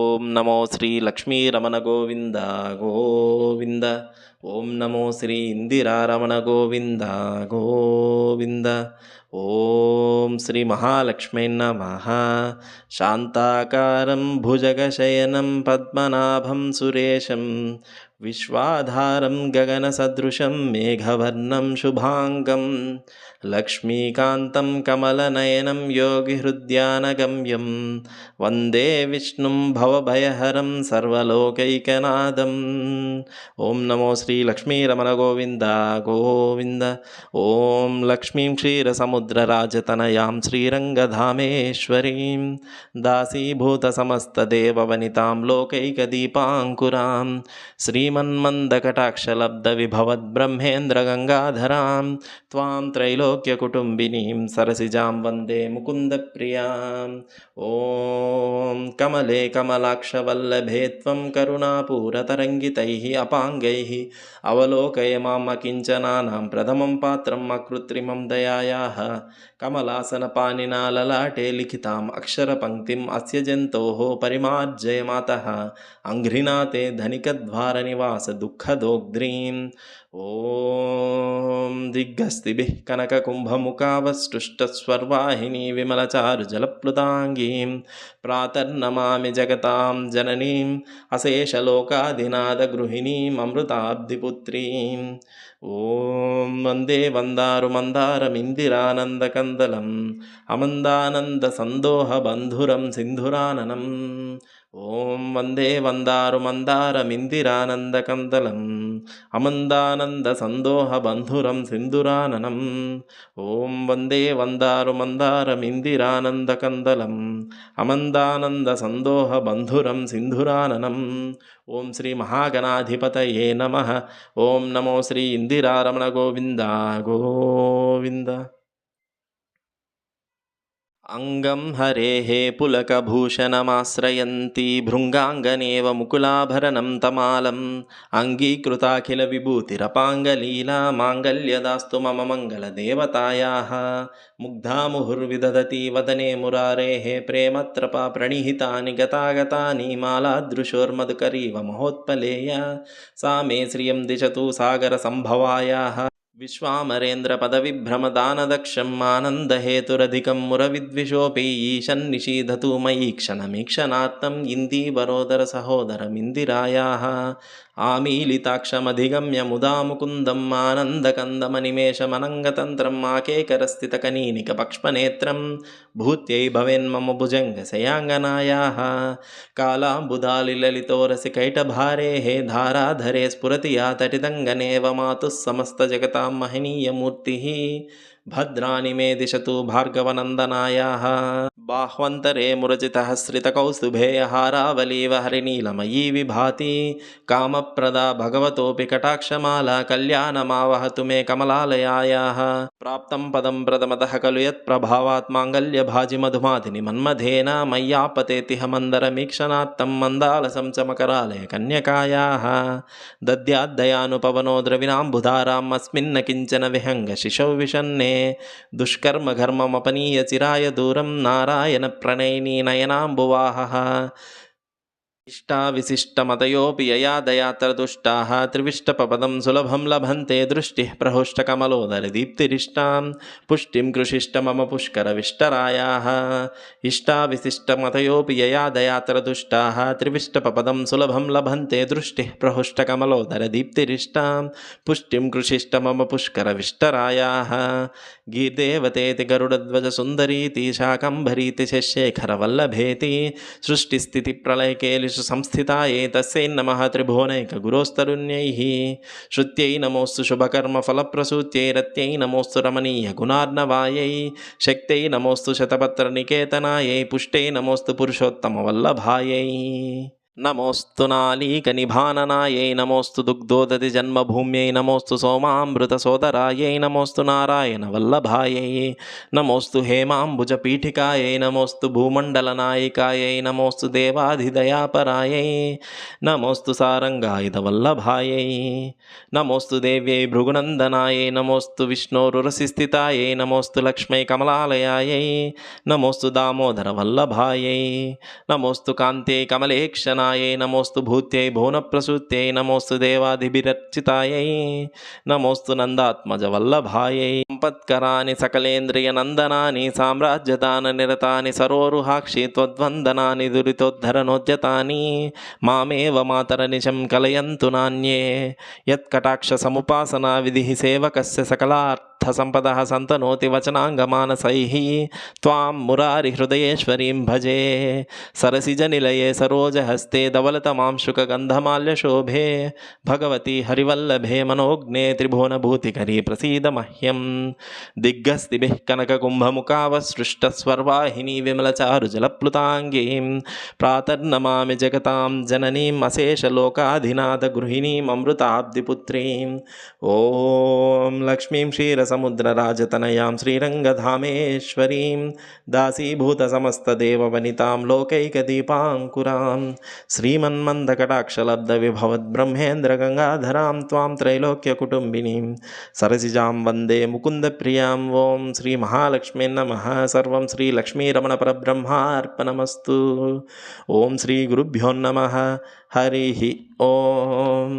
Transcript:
ఓం నమో శ్రీ లక్ష్మీ రమణ గోవింద గోవింద. ఓం నమో శ్రీ ఇందిరారమణ గోవింద గోవింద. ఓం శ్రీ మహాలక్ష్మీ నమః. శాంతాకారం భుజగశయనం పద్మనాభం సురేశం విశ్వాధారం గగనసదృశం మేఘవర్ణం శుభాంగం లక్ష్మీకాంతం కమలనయనం యోగిహృద్యానగమ్యం వందే విష్ణుం భవభయహరం సర్వలోకైకనాథం. ఓం నమో శ్రీ లక్ష్మీరమణ గోవింద గోవింద. ఓం లక్ష్మీం క్షీరసముద్రరాజతనయాం శ్రీరంగధామేశ్వరీం దాసీభూతసమస్తదేవవనితాం లోకైకదీపాంకురాం శ్రీమన్మందకటాక్షలబ్ధవిభవద్బ్రహ్మేంద్రగంగాధరాం త్వాం త్రైలోక్యకుటుంబినీం సరసిజాం వందే ముకుందప్రియాం. ఓం కమలే కమలాక్షవల్లభే త్వం కరుణాపూరతరంగితైః అపాంగైః అవలోకయ మాం అకించనానాం ప్రథమం పాత్రం అకృత్రిమం దయాయాః కమలాసనపానినా లలాటే లిఖితాం అక్షరపంక్తిం అస్య జంతోః పరిమార్జయ మాతః అంఘ్రినాతే ధనికద్వారనివాస దుఃఖదోగ్ధ్రీం. ఓం దిగ్గస్తిభిః కనకకుంభముఖావస్తుష్టస్వర్వాహినీ విమలచారు జలప్లుతాంగీం ప్రాతర్నమామి జగతాం జననీం అశేషలోకాదినాదగృహిణీం అమృతాబ్ధిపుత్రీం. ఓం వందే వందారు మందారమిందిరానందకందలం అమందానంద సందోహ బంధురం సింధురాననం. ఓం వందే వందారు మందారమిందిరానందకందలం అమందానంద సందోహ బంధురం సింధురాననం. ఓం వందే వందారు మందారమిందిరానందకందలం అమందానంద సందోహ బంధురం సింధురాననం. ఓం శ్రీ మహాగణాధిపతయే నమః. ఓం నమో శ్రీ ఇందిరారమణ గోవింద గోవింద. అంగం హరేః పులకభూషణమాశ్రయంతి భృంగాంగనేవ ముకులాభరణం తమాలం అంగీకృతాఖిల విభూతిరపాంగలీలా మాంగళ్యదాస్తు మమ మంగళదేవతాయాః. ముగ్ధా ముహుర్విదధతి వదనే మురారేః ప్రేమత్రపా ప్రణిహితాని గతాగతాని మాలాదృశోర్మధుకరీవ మహోత్పలేయ సా మే శ్రియం దిశతు సాగర సంభవాయాః. విశ్వామరేంద్ర పదవిభ్రమదానదక్షం ఆనందహేతురధికం మురవిద్విషోపి ఈశన్నిషీధతు మయీ క్షణమీక్షణార్థం ఇందీవరోదర సహోదరమిందిరాయాః. ఆమీలితాక్షమధిగమ్య ముదా ముకుందం ఆనందకందమనిమేషమనంగతంత్రం ఆకేకరస్థితకనీనికపక్ష్మనేత్రం భూత్యై భవేన్మమ భుజంగశయాంగనాయాః. కాలాంబుదాలిలలితోరసికైటభారేః ధారాధరే స్ఫురతి యా తటిదంగనేవ మాతుః సమస్తజగతాం మహనీయమూర్తిః. భద్రాణి మే దిశతు భార్గవనందనాయాః. బాహ్వంతరే మురచితః శ్రితకౌస్తుభేయహారావలీవ హరినీలమయీ విభాతి కామప్రదా భగవతోపి కటాక్షమాలా కళ్యాణమావహతు మే కమలాలయాయాః. ప్రాప్తం పదం ప్రథమతః ఖలు యత్ప్రభావాత్ మాంగళ్యభాజిమధుమాధిని మన్మథేన మయ్యాపతేతిహ మందరమీక్షణాత్తం మందాలసం చ మకరాలయ కన్యకాయాః. దద్యాద్దయానుపవనో ద్రవిణాంబుధారాం అస్మిన్న కించన విహంగ శిశౌ విషన్నే దుష్కర్మఘర్మమపనీయ చిరాయ దూరం నారాయణ ప్రణయినీ నయనాంబువాహః. ఇష్టావిశిష్టమతయోపి యయా దయాత్రదుష్టాః త్రివిష్టపదం సులభం లభంతే దృష్టిః ప్రహుష్టకమలోదరదీప్తిరిష్టాం పుష్టిం కృషిష్ట మమ పుష్కరవిష్టరాయాః. ఇష్టావిశిష్టమతయోపి యయా దయాత్రదుష్టాః త్రివిష్టపదం సులభం లభంతే దృష్టిః ప్రహుష్టకమలోదరదీప్తిరిష్టాం పుష్టిం కృషిష్ట మమ పుష్కరవిష్టరాయాః. గీర్దేవతేతి గరుడధ్వజ సుందరీతి శాకంభరీతి శశేఖరవల్లభేతి సృష్టిస్థితి ప్రళయకేలిషు సంస్థితా ఏతస్యై నమః త్రిభువనైక గురోస్తరుణ్యైః. శృత్యై నమోస్తు శుభకర్మఫలప్రసూత్యై రత్యై నమోస్తు రమణీయ గుణార్ణవాయై శక్త్యై నమోస్తు శతపత్రనికేతనాయై పుష్టై నమోస్తు పురుషోత్తమవల్లభాయై. నమోస్తు నాళీకనిభాననాయై నమోస్తు దుగ్ధోదధి జన్మభూమ్యై నమోస్తు సోమామృతసోదరాయై నమోస్తు నారాయణ వల్లభాయై నమోస్తు హేమాంబుజపీఠికాయై నమోస్తు భూమండలనాయికాయై నమోస్తు దేవాధిదయాపరాయై నమోస్తు సారంగాయుధవల్లభాయై నమోస్తు దేవ్యై భృగునందనాయై నమోస్తు విష్ణోరురసిస్థితాయై నమోస్తు లక్ష్మై కమలాలయాయై నమోస్తు దామోదరవల్లభాయై నమోస్తు కాంత్యై కమలేక్షణాయై నమోస్తు భూత్యై భువనప్రసూత్యై నమోస్తు దేవాదిభిరర్చితాయై నమోస్తు నందాత్మజవల్లభాయై సంపత్కరాని సకలేంద్రియనందనాని సామ్రాజ్యదాననిరతాని సరోరుహాక్షి త్వద్వందనాని దురితోద్ధరణోద్యతాని మామేవ మాతరనిశం కలయంతు నాన్యే యత్కటాక్షసముపాసనా విధిః సేవకస్య సకలార్థసంపదః సంతనోతి వచనాంగమానసైః త్వాం మురారిహృదయేశ్వరీం భజే సరసిజనిలయే సరోజహస్తే ధవలతమాంశుకగంధమాల్యశోభే భగవతి హరివల్లభే మనోజ్ఞే త్రిభువనభూతికరీ ప్రసీద మహ్యం దిగ్గస్తిభిः కనకకుంభముఖావసృష్టస్వర్వాహినీ విమలచారుజలప్లుతాంగీం ప్రాతర్నమామి జగతాం జననీం అశేషలోకాధినాథగృహిణీం అమృతాబ్ధిపుత్రీం ఓం లక్ష్మీం క్షీరసముద్రరాజతనయాం శ్రీరంగధామేశ్వరీం దాసీభూతసమస్తదేవవనితాం లోకైకదీపాంకురాం శ్రీమన్మందకటాక్షలబ్ధవిభవద్బ్రహ్మేంద్రగంగాధరాం త్వాం త్రైలోక్యకుటుంబినీం సరసిజాం వందే ముకుందప్రియాం ఓం శ్రీమహాలక్ష్మీ నమః సర్వం శ్రీలక్ష్మీరమణపరబ్రహ్మార్పణమస్తు ఓం శ్రీగురుభ్యో నమః హరి ఓం.